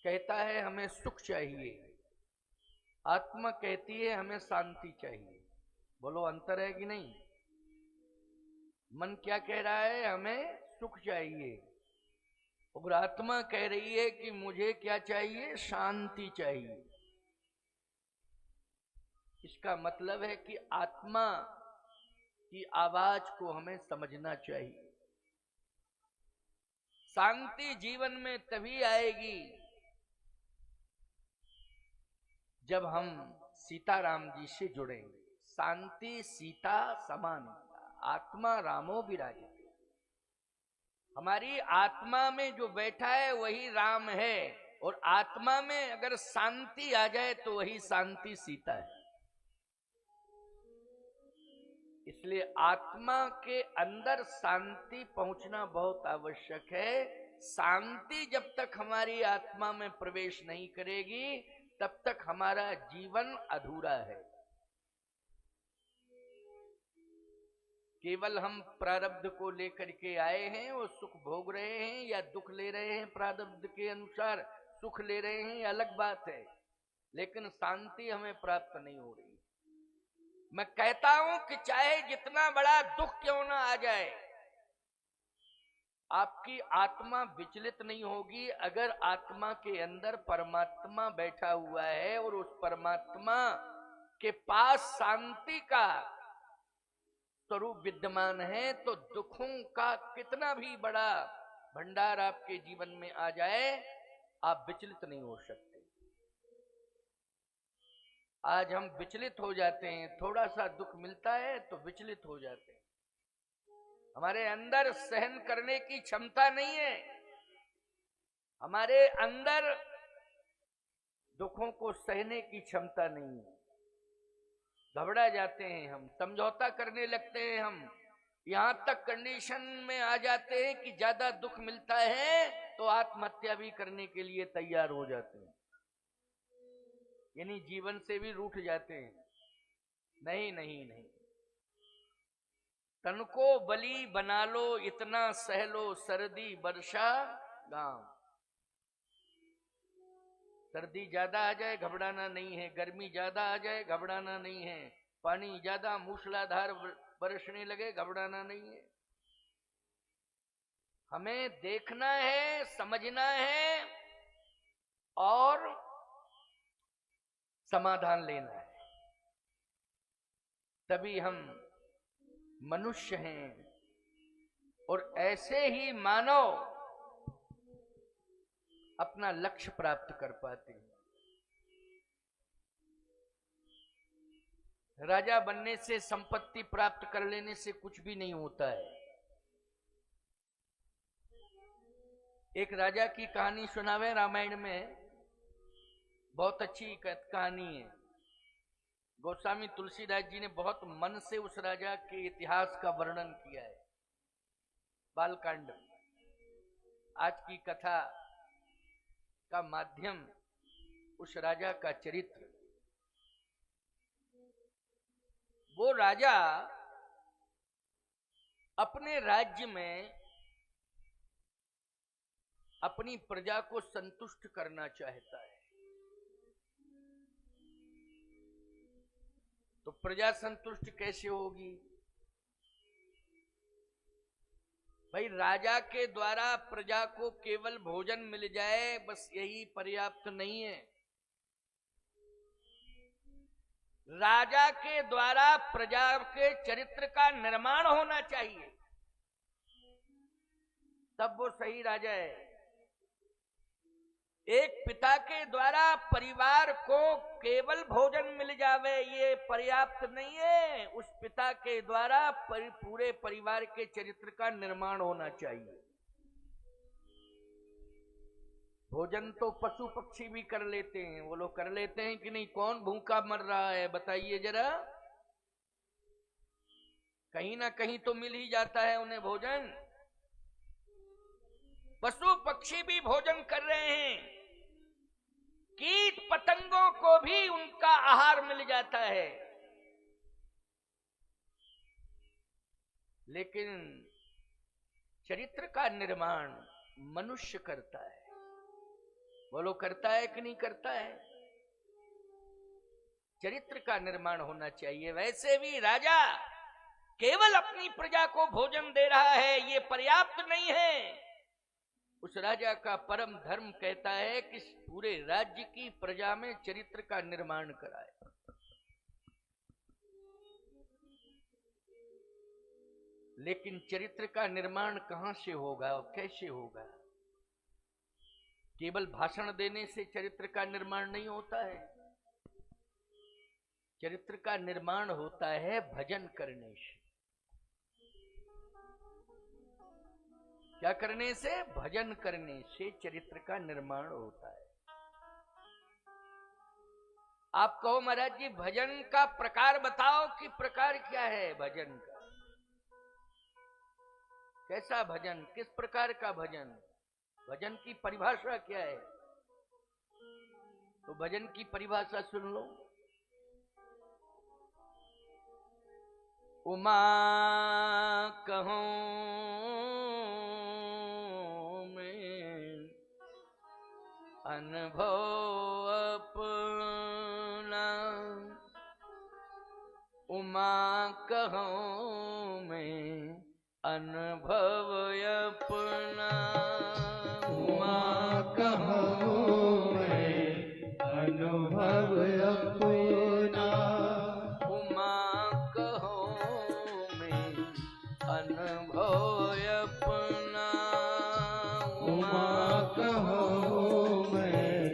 कहता है हमें सुख चाहिए, आत्मा कहती है हमें शांति चाहिए। बोलो अंतर है कि नहीं? मन क्या कह रहा है? हमें सुख चाहिए, और आत्मा कह रही है कि मुझे क्या चाहिए? शांति चाहिए। इसका मतलब है कि आत्मा की आवाज को हमें समझना चाहिए। शांति जीवन में तभी आएगी जब हम सीताराम जी से जुड़ेंगे। शांति सीता समान, आत्मा रामो विराजित। हमारी आत्मा में जो बैठा है वही राम है, और आत्मा में अगर शांति आ जाए तो वही शांति सीता है। इसलिए आत्मा के अंदर शांति पहुंचना बहुत आवश्यक है। शांति जब तक हमारी आत्मा में प्रवेश नहीं करेगी तब तक हमारा जीवन अधूरा है। केवल हम प्रारब्ध को लेकर के आए हैं और सुख भोग रहे हैं या दुख ले रहे हैं, प्रारब्ध के अनुसार सुख ले रहे हैं, अलग बात है, लेकिन शांति हमें प्राप्त नहीं हो रही। मैं कहता हूं कि चाहे जितना बड़ा दुख क्यों ना आ जाए, आपकी आत्मा विचलित नहीं होगी अगर आत्मा के अंदर परमात्मा बैठा हुआ है और उस परमात्मा के पास शांति का स्वरूप विद्यमान है। तो दुखों का कितना भी बड़ा भंडार आपके जीवन में आ जाए, आप विचलित नहीं हो सकते। आज हम विचलित हो जाते हैं, थोड़ा सा दुख मिलता है तो विचलित हो जाते हैं। हमारे अंदर सहन करने की क्षमता नहीं है, हमारे अंदर दुखों को सहने की क्षमता नहीं है। घबरा जाते हैं, हम समझौता करने लगते हैं, हम यहां तक कंडीशन में आ जाते हैं कि ज्यादा दुख मिलता है तो आत्महत्या भी करने के लिए तैयार हो जाते हैं, यानी जीवन से भी रूठ जाते हैं। नहीं नहीं नहीं, तन को बली बना लो, इतना सह लो, सर्दी वर्षा गांव। सर्दी ज्यादा आ जाए घबराना नहीं है, गर्मी ज्यादा आ जाए घबराना नहीं है, पानी ज्यादा मूसलाधार बरसने लगे घबराना नहीं है। हमें देखना है, समझना है और समाधान लेना है, तभी हम मनुष्य हैं। और ऐसे ही मानव अपना लक्ष्य प्राप्त कर पाते हैं। राजा बनने से, संपत्ति प्राप्त कर लेने से कुछ भी नहीं होता है। एक राजा की कहानी सुनावे रामायण में, बहुत अच्छी कहानी है। गोस्वामी तुलसीदास जी ने बहुत मन से उस राजा के इतिहास का वर्णन किया है बालकांड। आज की कथा का माध्यम उस राजा का चरित्र। वो राजा अपने राज्य में अपनी प्रजा को संतुष्ट करना चाहता है। तो प्रजा संतुष्ट कैसे होगी? भाई, राजा के द्वारा प्रजा को केवल भोजन मिल जाए बस यही पर्याप्त नहीं है। राजा के द्वारा प्रजा के चरित्र का निर्माण होना चाहिए, तब वो सही राजा है। एक पिता के द्वारा परिवार को केवल भोजन मिल जावे ये पर्याप्त नहीं है, उस पिता के द्वारा पूरे परिवार के चरित्र का निर्माण होना चाहिए। भोजन तो पशु पक्षी भी कर लेते हैं, वो लोग कर लेते हैं कि नहीं? कौन भूखा मर रहा है बताइए जरा? कहीं ना कहीं तो मिल ही जाता है उन्हें भोजन। पशु पक्षी भी भोजन कर रहे हैं, कीट पतंगों को भी उनका आहार मिल जाता है, लेकिन चरित्र का निर्माण मनुष्य करता है। बोलो करता है कि नहीं करता है? चरित्र का निर्माण होना चाहिए। वैसे भी राजा केवल अपनी प्रजा को भोजन दे रहा है ये पर्याप्त नहीं है। उस राजा का परम धर्म कहता है कि पूरे राज्य की प्रजा में चरित्र का निर्माण कराए। लेकिन चरित्र का निर्माण कहां से होगा और कैसे होगा? केवल भाषण देने से चरित्र का निर्माण नहीं होता है। चरित्र का निर्माण होता है भजन करने से। क्या करने से? भजन करने से चरित्र का निर्माण होता है। आप कहो महाराज जी भजन का प्रकार बताओ कि प्रकार क्या है भजन का? कैसा भजन, किस प्रकार का भजन? भजन की परिभाषा क्या है? तो भजन की परिभाषा सुन लो। उमा कहूं में अनुभव अपना, उमा कहूं में अनुभव अपना, उमा कहूं में अनुभव अपना, उमा कहूं में अनुभव अपना, उमा कहूं में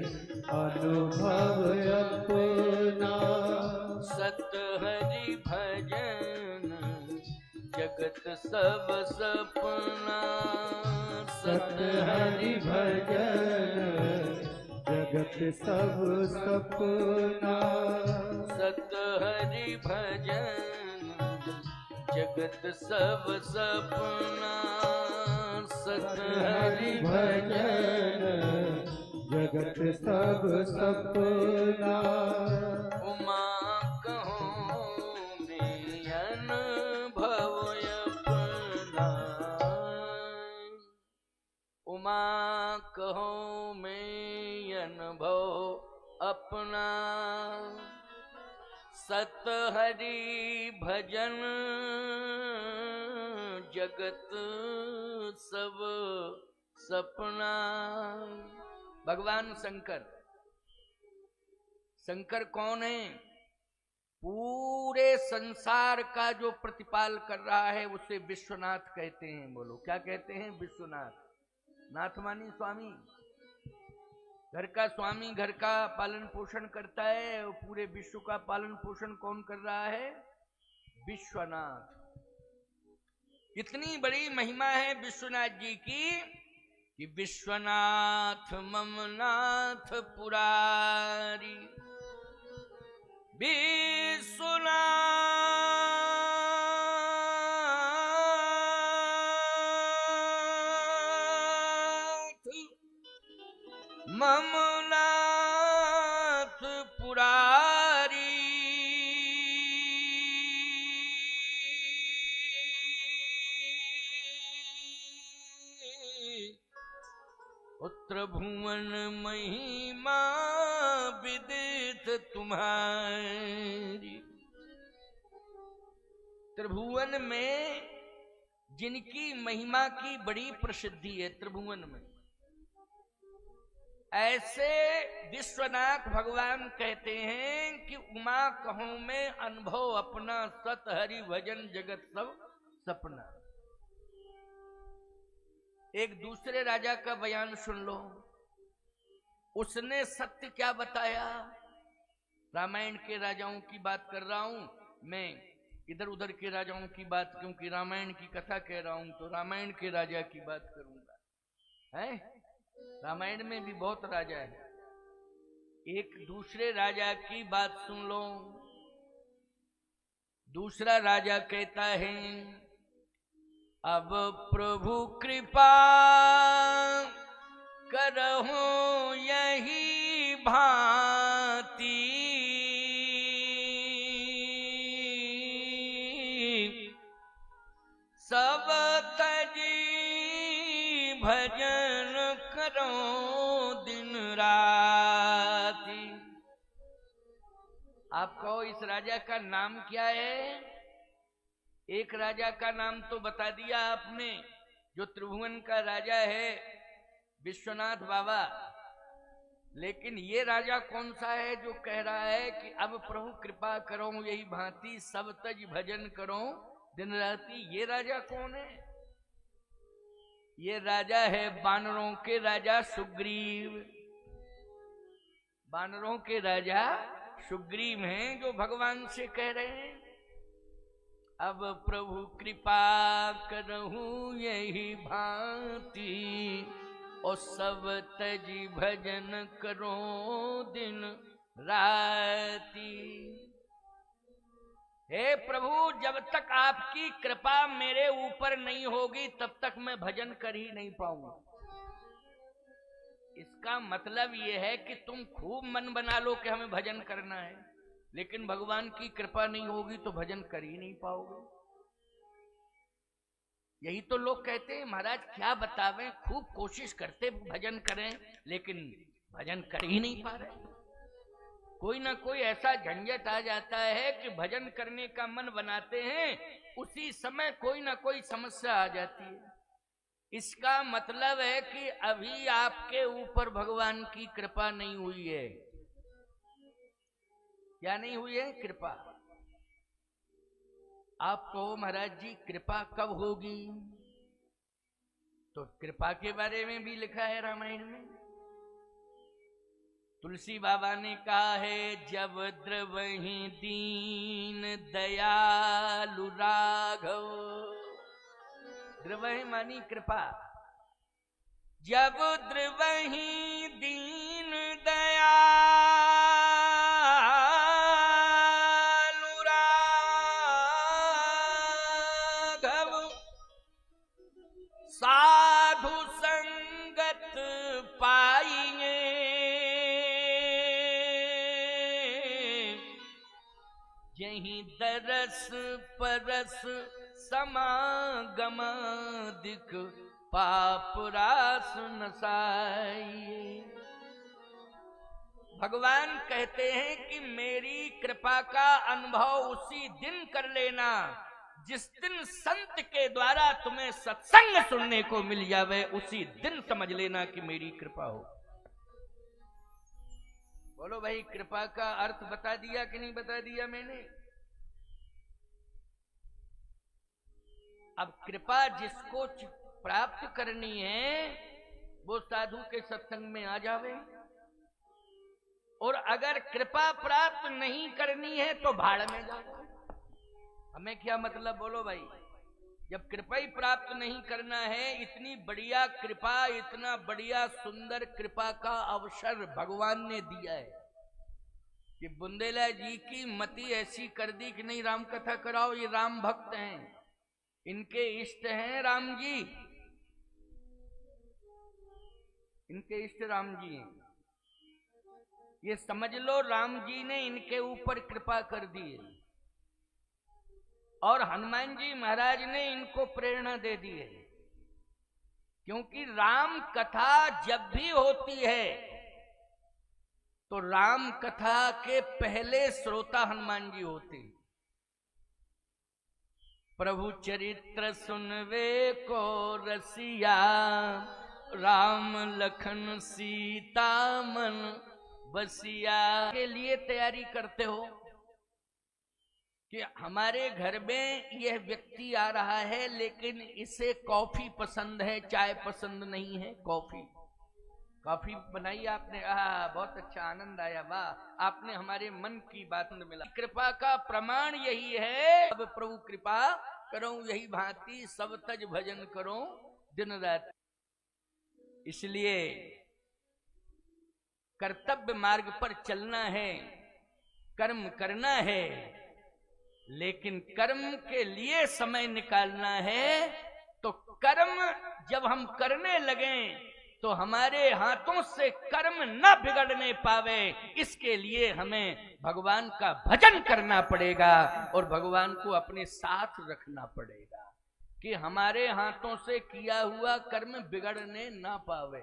अनुभव अपना। सत हरि भजन जगत सब सपना, सत हरि भजन जगत सब सपना, सत हरि भजन जगत सब सपना, सत हरि भजन जगत सब सपना। उमा कहूं में अनुभव अपना, उमा कहूं में अनुभव अपना, सत हरि भजन जगत सब सपना। भगवान शंकर, शंकर कौन है? पूरे संसार का जो प्रतिपाल कर रहा है उसे विश्वनाथ कहते हैं। बोलो क्या कहते हैं? विश्वनाथ। नाथ मानी स्वामी, घर का स्वामी घर का पालन पोषण करता है और पूरे विश्व का पालन पोषण कौन कर रहा है? विश्वनाथ। इतनी बड़ी महिमा है विश्वनाथ जी की कि विश्वनाथ ममनाथ पुरारी, विश्वनाथ ममनाथ पुरारी, पुत्र भुवन महिमा विदित तुम्हारी। त्रिभुवन में जिनकी महिमा की बड़ी प्रसिद्धि है, त्रिभुवन में ऐसे विश्वनाथ भगवान कहते हैं कि उमा कहूं में अनुभव अपना, सत हरि भजन जगत सब सपना। एक दूसरे राजा का बयान सुन लो। उसने सत्य क्या बताया? रामायण के राजाओं की बात कर रहा हूं मैं, इधर उधर के राजाओं की बात, क्योंकि रामायण की कथा कह रहा हूं तो रामायण के राजा की बात करूंगा। है रामायण में भी बहुत राजा है। एक दूसरे राजा की बात सुन लो। दूसरा राजा कहता है, अब प्रभु कृपा करहु यही भांति, सब तजी भजन करो दिन राति। आप कहो इस राजा का नाम क्या है? एक राजा का नाम तो बता दिया आपने, जो त्रिभुवन का राजा है, विश्वनाथ बाबा। लेकिन ये राजा कौन सा है जो कह रहा है कि अब प्रभु कृपा करो यही भांति सब तज भजन करो दिन राति? ये राजा कौन है? ये राजा है बानरों के राजा सुग्रीव। बानरों के राजा सुग्रीव हैं जो भगवान से कह रहे हैं अब प्रभु कृपा करहूं यही भांति और सब तजी भजन करो दिन राति। हे प्रभु, जब तक आपकी कृपा मेरे ऊपर नहीं होगी तब तक मैं भजन कर ही नहीं पाऊंगा। इसका मतलब यह है कि तुम खूब मन बना लो कि हमें भजन करना है, लेकिन भगवान की कृपा नहीं होगी तो भजन कर ही नहीं पाओगे। यही तो लोग कहते हैं महाराज क्या बतावें, खूब कोशिश करते भजन करें लेकिन भजन कर ही नहीं पा रहे। कोई ना कोई ऐसा झंझट आ जाता है कि भजन करने का मन बनाते हैं, उसी समय कोई ना कोई समस्या आ जाती है। इसका मतलब है कि अभी आपके ऊपर भगवान की कृपा नहीं हुई है। क्या नहीं हुई है? कृपा। आप कहो महाराज जी कृपा कब होगी? तो कृपा के बारे में भी लिखा है रामायण में। तुलसी बाबा ने कहा है जब द्रवहि दीन दयालु राघव। द्रवहि मानी कृपा। जब द्रवहि दीन दयालु राघव साधु संगत पाइए यही दरस परस समागम दिख पाप रास नसाइए। भगवान कहते हैं कि मेरी कृपा का अनुभव उसी दिन कर लेना जिस दिन संत के द्वारा तुम्हें सत्संग सुनने को मिल जावे, उसी दिन समझ लेना कि मेरी कृपा हो। बोलो भाई, कृपा का अर्थ बता दिया कि नहीं बता दिया मैंने? अब कृपा जिसको प्राप्त करनी है वो साधु के सत्संग में आ जावे, और अगर कृपा प्राप्त नहीं करनी है तो भाड़ में जावे। हमें क्या मतलब? बोलो भाई, जब कृपा ही प्राप्त नहीं करना है, इतनी बढ़िया कृपा, इतना बढ़िया सुंदर कृपा का अवसर भगवान ने दिया है कि बुंदेला जी की मति ऐसी कर दी कि नहीं राम कथा कराओ, ये राम भक्त हैं, इनके इष्ट हैं राम जी, इनके इष्ट राम जी हैं। ये समझ लो राम जी ने इनके ऊपर कृपा कर दी है और हनुमान जी महाराज ने इनको प्रेरणा दे दी है। क्योंकि राम कथा जब भी होती है तो राम कथा के पहले श्रोता हनुमान जी होते हैं। प्रभु चरित्र सुनवे को रसिया राम लखन सीता मन बसिया के लिए तैयारी करते हो कि हमारे घर में यह व्यक्ति आ रहा है लेकिन इसे कॉफी पसंद है, चाय पसंद नहीं है। कॉफी बनाई आपने, बहुत अच्छा, आनंद आया, वाह, आपने हमारे मन की बात मिला। कृपा का प्रमाण यही है, अब प्रभु कृपा करो यही भांति सब तज भजन करो दिन रात। इसलिए कर्तव्य मार्ग पर चलना है, कर्म करना है, लेकिन कर्म के लिए समय निकालना है। तो कर्म जब हम करने लगें तो हमारे हाथों से कर्म न बिगड़ने पावे, इसके लिए हमें भगवान का भजन करना पड़ेगा और भगवान को अपने साथ रखना पड़ेगा कि हमारे हाथों से किया हुआ कर्म बिगड़ने ना पावे।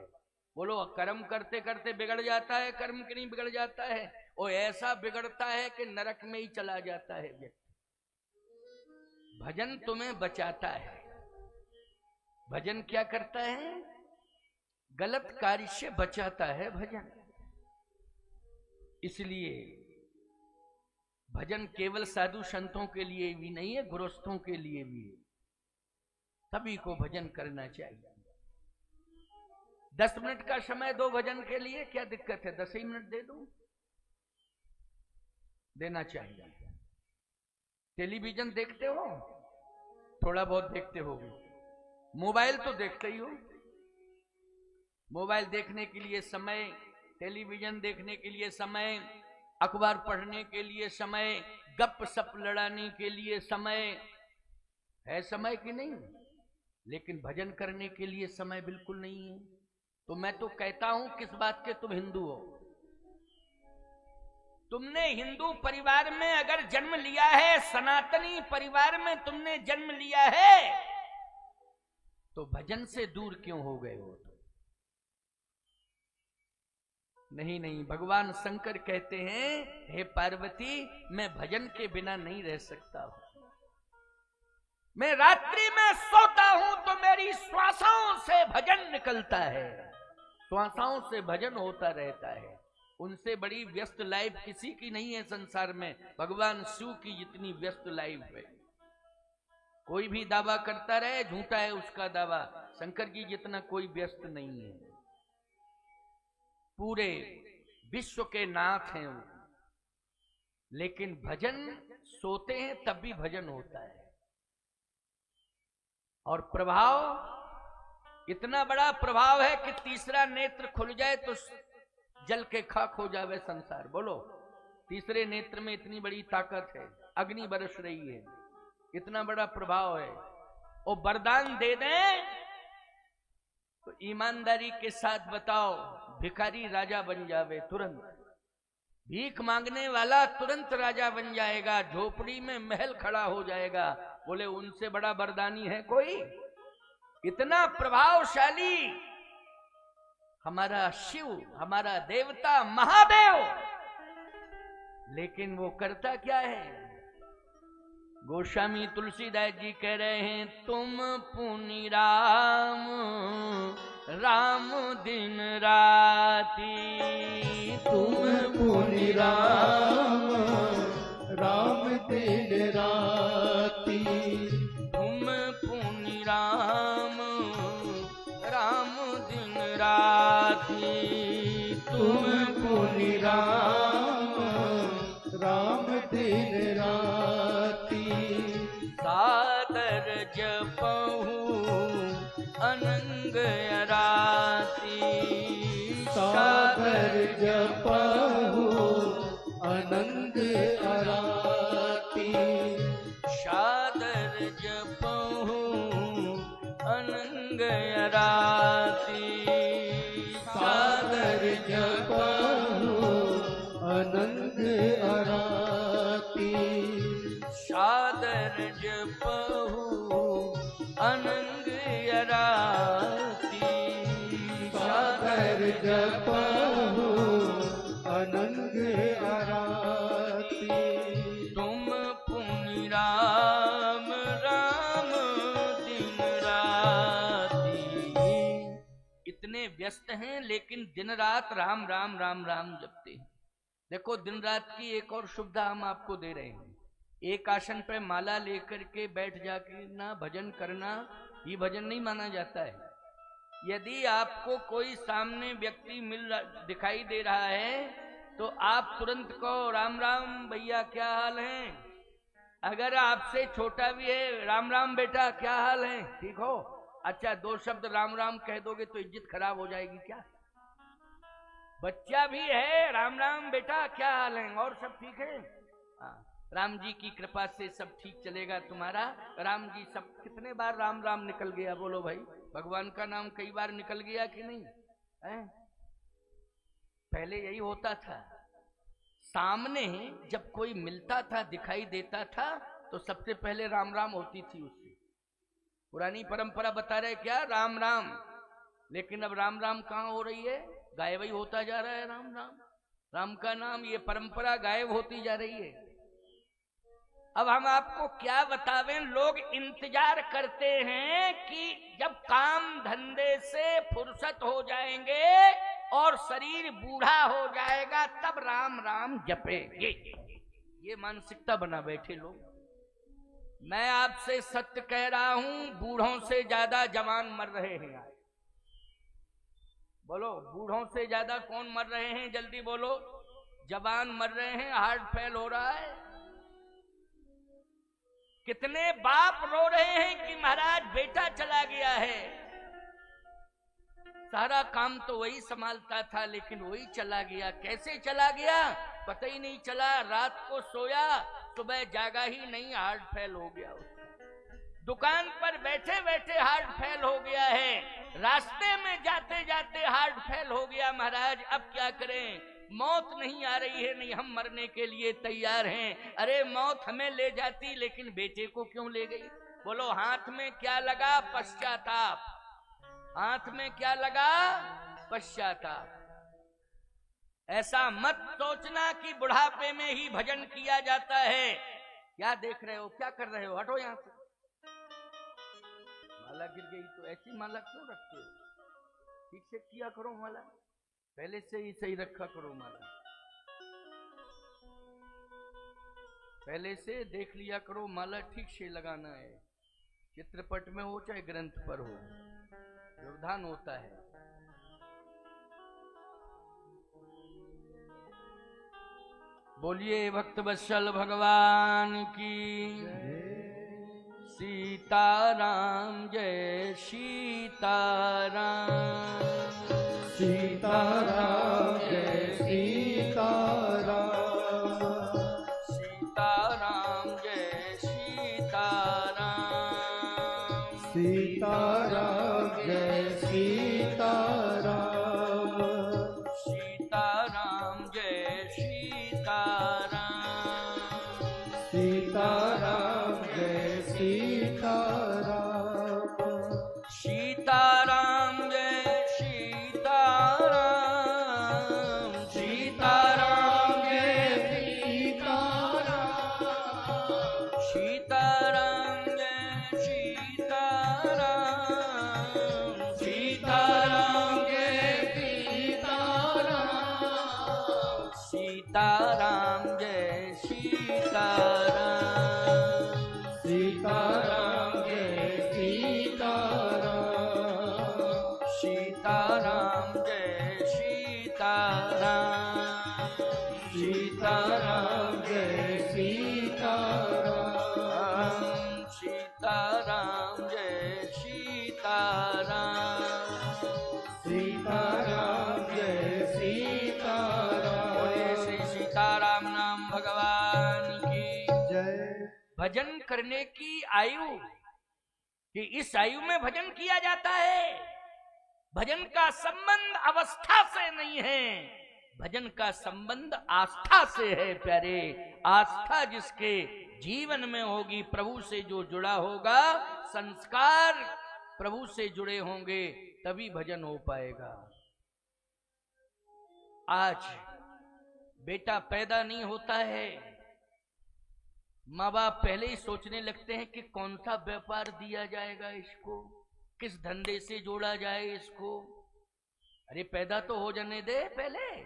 बोलो कर्म करते करते बिगड़ जाता है कर्म कि नहीं बिगड़ जाता है? और ऐसा बिगड़ता है कि नरक में ही चला जाता है व्यक्ति। भजन तुम्हें बचाता है। भजन क्या करता है? गलत कार्य से बचाता है भजन। इसलिए भजन केवल साधु संतों के लिए भी नहीं है, गृहस्थों के लिए भी है। सभी को भजन करना चाहिए। 10 मिनट का समय दो भजन के लिए, क्या दिक्कत है? 10 ही मिनट दे दो, देना चाहिए। टेलीविजन देखते हो? थोड़ा बहुत देखते हो। मोबाइल तो देखते ही हो। मोबाइल देखने के लिए समय, टेलीविजन देखने के लिए समय, अखबार पढ़ने के लिए समय, गप सप लड़ाने के लिए समय है, समय कि नहीं? लेकिन भजन करने के लिए समय बिल्कुल नहीं है। तो मैं तो कहता हूं, किस बात के तुम हिंदू हो? तुमने हिंदू परिवार में अगर जन्म लिया है, सनातनी परिवार में तुमने जन्म लिया है, तो भजन से दूर क्यों हो गए हो? नहीं नहीं, भगवान शंकर कहते हैं, हे पार्वती, मैं भजन के बिना नहीं रह सकता हूं। मैं रात्रि में सोता हूं तो मेरी श्वासों से भजन निकलता है, श्वासों से भजन होता रहता है। उनसे बड़ी व्यस्त लाइफ किसी की नहीं है संसार में, भगवान शिव की जितनी व्यस्त लाइफ है। कोई भी दावा करता रहे, झूठा है उसका दावा। शंकर जी जितना कोई व्यस्त नहीं है। पूरे विश्व के नाथ हैं वो। लेकिन भजन, सोते हैं तब भी भजन होता है। और प्रभाव, इतना बड़ा प्रभाव है कि तीसरा नेत्र खुल जाए तो जल के खाक हो जावे संसार। बोलो, तीसरे नेत्र में इतनी बड़ी ताकत है, अग्नि बरस रही है, इतना बड़ा प्रभाव है। और वरदान दे दें तो ईमानदारी के साथ बताओ, भिखारी राजा बन जावे तुरंत। भीख मांगने वाला तुरंत राजा बन जाएगा, झोपड़ी में महल खड़ा हो जाएगा। बोले उनसे बड़ा वरदानी है कोई? इतना प्रभावशाली हमारा शिव, हमारा देवता महादेव। लेकिन वो करता क्या है? गोस्वामी तुलसीदास जी कह रहे हैं, तुम पुनि राम राम दिन राती, तुम पुनि राम राम दिन राती, तुम पुनि राम राम दिन राती, तुम पुनि राम राम दिन राती, सादर जपहु अनंग राती, सादर जपहु अनंग अराती, सादर जपहु अनंग राती, सादर जपहु अनंग अराती, सादर जपहु अनंग राती, सादर जपहु अनंग अराती, तुम पुनि राम राम दिन राती। इतने व्यस्त हैं लेकिन दिन रात राम राम राम राम जपते हैं। देखो, दिन रात की एक और सुविधा हम आपको दे रहे हैं। एक आसन पे माला लेकर के बैठ जाके ना भजन करना, ये भजन नहीं माना जाता है। यदि आपको कोई सामने व्यक्ति दिखाई दे रहा है तो आप तुरंत कहो, राम राम भैया क्या हाल है। अगर आपसे छोटा भी है, राम राम बेटा क्या हाल है, ठीक हो? अच्छा, 2 शब्द राम राम कह दोगे तो इज्जत खराब हो जाएगी क्या? बच्चा भी है, राम राम बेटा क्या हाल है, और सब ठीक है? हाँ, राम जी की कृपा से सब ठीक चलेगा तुम्हारा। राम जी सब, कितने बार राम राम निकल गया? बोलो भाई, भगवान का नाम कई बार निकल गया कि नहीं है? पहले यही होता था, सामने जब कोई मिलता था, दिखाई देता था, तो सबसे पहले राम राम होती थी उससे। पुरानी परंपरा बता रहे क्या? राम राम। लेकिन अब राम राम कहाँ हो रही है? गायब ही होता जा रहा है राम राम। राम का नाम, ये परंपरा गायब होती जा रही है। अब हम आपको क्या बतावें, लोग इंतजार करते हैं कि जब काम धंधे से फुर्सत हो जाएंगे और शरीर बूढ़ा हो जाएगा तब राम राम जपेंगे। ये मानसिकता बना बैठे लोग। मैं आपसे सत्य कह रहा हूं, बूढ़ों से ज्यादा जवान मर रहे हैं आज। बोलो, बूढ़ों से ज्यादा कौन मर रहे हैं? जल्दी बोलो। जवान मर रहे हैं, हार्ट फेल हो रहा है। कितने बाप रो रहे हैं कि महाराज बेटा चला गया है, सारा काम तो वही संभालता था लेकिन वही चला गया। कैसे चला गया पता ही नहीं चला। रात को सोया, सुबह जागा ही नहीं, हार्ट फेल हो गया। दुकान पर बैठे बैठे हार्ट फेल हो गया है, रास्ते में जाते जाते हार्ट फेल हो गया। महाराज अब क्या करें? मौत नहीं आ रही है, नहीं हम मरने के लिए तैयार हैं। अरे मौत हमें ले जाती, लेकिन बेटे को क्यों ले गई? बोलो, हाथ में क्या लगा? पश्चाताप। हाथ में क्या लगा? पश्चाताप। ऐसा मत सोचना कि बुढ़ापे में ही भजन किया जाता है। क्या देख रहे हो? क्या कर रहे हो? हटो यहां से। माला गिर गई तो ऐसी माला क्यों रखते हो? ठीक से किया करो माला, पहले से ही सही रखा करो माला। पहले से देख लिया करो, माला ठीक से लगाना है। चित्रपट में हो चाहे ग्रंथ पर हो, व्यवधान होता है। बोलिए भक्त वत्सल भगवान की। सीताराम जय सीताराम, सीताराम जय सीताराम, सीताराम जय सीताराम, सीताराम जय सीताराम, सीताराम जय सीताराम, सीताराम जय सीताराम, सीताराम जय सीताराम, सीताराम जय सीताराम, सीताराम जय सीताराम, सीताराम जय सीताराम, सीताराम जय सीताराम, सीताराम जय सीताराम, सीताराम जय सीताराम, सीताराम जय सीताराम, सीताराम जय सीताराम, सीताराम जय सीताराम। बोलिए श्री सीताराम नाम भगवान की जय। भजन करने की आयु, कि इस आयु में भजन किया जाता है। भजन का संबंध अवस्था से नहीं है, भजन का संबंध आस्था से है प्यारे। आस्था जिसके जीवन में होगी, प्रभु से जो जुड़ा होगा, संस्कार प्रभु से जुड़े होंगे, तभी भजन हो पाएगा। आज बेटा पैदा नहीं होता है, माँ बाप पहले ही सोचने लगते हैं कि कौन सा व्यापार दिया जाएगा इसको, किस धंधे से जोड़ा जाए इसको। अरे पैदा तो हो जाने दे पहले,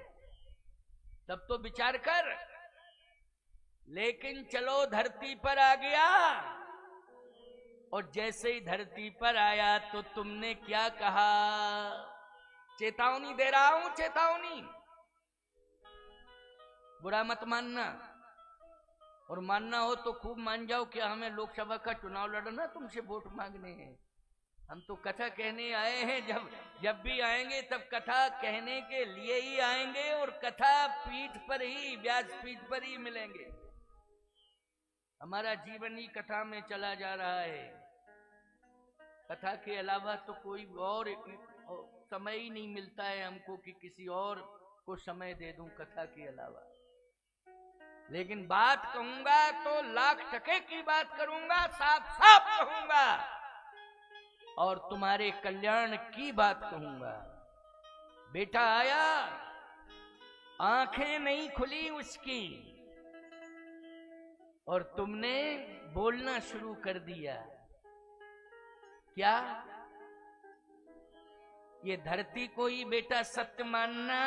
तब तो विचार कर। लेकिन चलो धरती पर आ गया, और जैसे ही धरती पर आया तो तुमने क्या कहा? चेतावनी दे रहा हूं, चेतावनी, बुरा मत मानना, और मानना हो तो खूब मान जाओ। क्या हमें लोकसभा का चुनाव लड़ना, तुमसे वोट मांगने हैं? हम तो कथा कहने आए हैं। जब भी आएंगे तब कथा कहने के लिए ही आएंगे, और कथा पीठ पर ही, व्यासपीठ पर ही मिलेंगे। हमारा जीवन ही कथा में चला जा रहा है। कथा के अलावा तो कोई और समय ही नहीं मिलता है हमको कि किसी और को समय दे दूं कथा के अलावा। लेकिन बात कहूंगा तो लाख टके की बात करूंगा, साफ साफ कहूंगा। और तुम्हारे कल्याण की बात कहूंगा। बेटा आया, आंखें नहीं खुली उसकी, और तुमने बोलना शुरू कर दिया। क्या? ये धरती को ही बेटा सत्य मानना,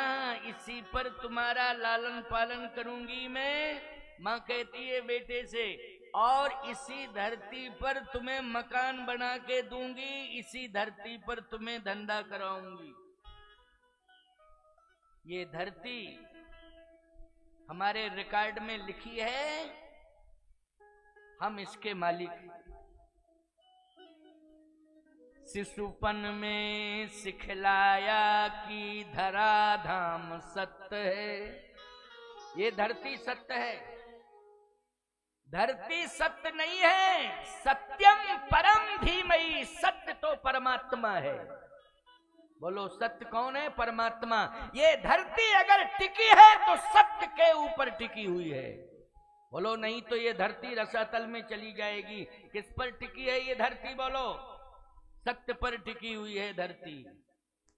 इसी पर तुम्हारा लालन पालन करूंगी मैं। माँ कहती है बेटे से, और इसी धरती पर तुम्हें मकान बना के दूंगी, इसी धरती पर तुम्हें धंधा कराऊंगी। ये धरती हमारे रिकॉर्ड में लिखी है, हम इसके मालिक। शिशुपन में सिखलाया कि धरा धाम सत्य है। ये धरती सत्य है, धरती सत्य नहीं है। सत्यम परम धीमहि, सत्य तो परमात्मा है। बोलो सत्य कौन है? परमात्मा। ये धरती अगर टिकी है तो सत्य के ऊपर टिकी हुई है। बोलो नहीं तो ये धरती रसातल में चली जाएगी। किस पर टिकी है ये धरती? बोलो सत्य पर टिकी हुई है धरती।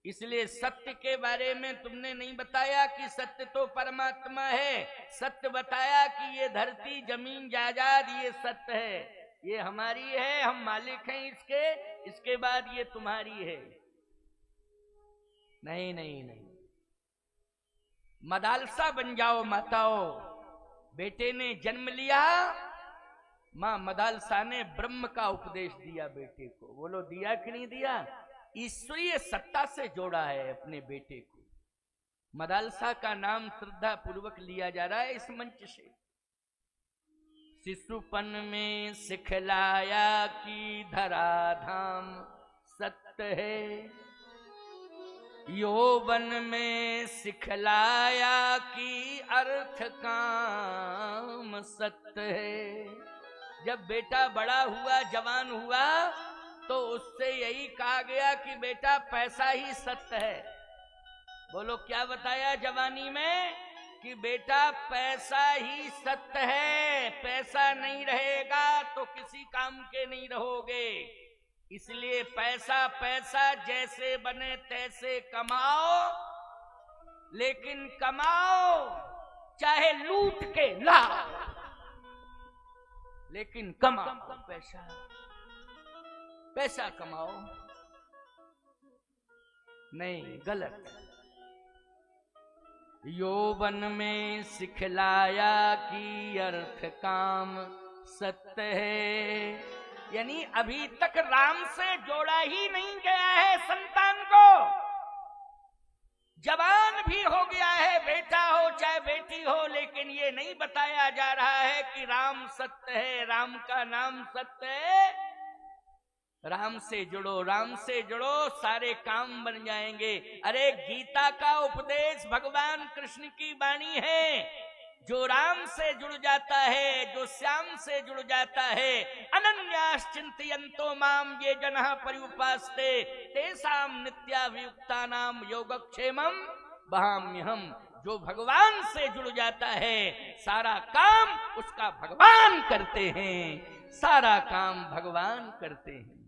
इसलिए सत्य के बारे में तुमने नहीं बताया कि सत्य तो परमात्मा है। सत्य बताया कि ये धरती जमीन जायदाद ये सत्य है, ये हमारी है, हम मालिक हैं इसके। इसके बाद ये तुम्हारी है। नहीं नहीं नहीं, मदालसा बन जाओ माताओं। बेटे ने जन्म लिया, मां मदालसा ने ब्रह्म का उपदेश दिया बेटे को। बोलो दिया कि नहीं दिया? ईश्वरीय सत्ता से जोड़ा है अपने बेटे को। मदालसा का नाम श्रद्धा पूर्वक लिया जा रहा है इस मंच से। शिशुपन में सिखलाया कि धरा धाम सत्य है, यौवन में सिखलाया कि अर्थ काम सत्य है। जब बेटा बड़ा हुआ, जवान हुआ, तो उससे यही कहा गया कि बेटा पैसा ही सत्य है। बोलो क्या बताया जवानी में? कि बेटा पैसा ही सत्य है, पैसा नहीं रहेगा तो किसी काम के नहीं रहोगे। इसलिए पैसा पैसा जैसे बने तैसे कमाओ, लेकिन कमाओ चाहे लूट के लाओ, लेकिन कमाओ पैसा। पैसा कमाओ, नहीं गलत। यौवन में सिखलाया कि अर्थ काम सत्य है। यानी अभी तक राम से जोड़ा ही नहीं गया है संतान को। जवान भी हो गया है, बेटा हो चाहे बेटी हो, लेकिन ये नहीं बताया जा रहा है कि राम सत्य है, राम का नाम सत्य है। राम से जुड़ो, राम से जुड़ो, सारे काम बन जाएंगे। अरे गीता का उपदेश भगवान कृष्ण की वाणी है। जो राम से जुड़ जाता है, जो श्याम से जुड़ जाता है, अनन्यास चिंतयन्तो माम ये जनः पर्युपास्ते तेषां नित्याभियुक्तानां योगक्षेमं वहाम्यहम्। जो भगवान से जुड़ जाता है, सारा काम उसका भगवान करते हैं, सारा काम भगवान करते हैं।